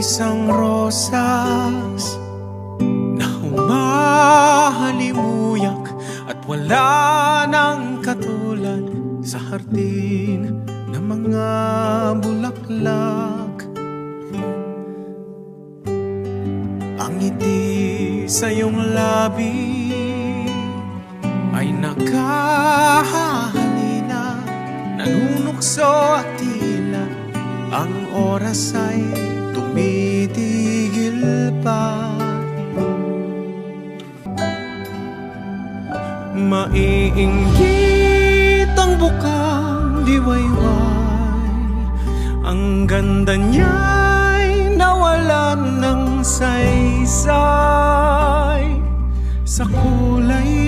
isang rosas na humahalimuyak at wala nang katulad sa hardin ng mga bulaklak. Ang ngiti sa iyong labi ay nakahalina, nanunukso at tila ang oras ay tumitigil pa. Maiinggit ang bukang liwayway, ang ganda niya'y nawalan ng saysay sa kulay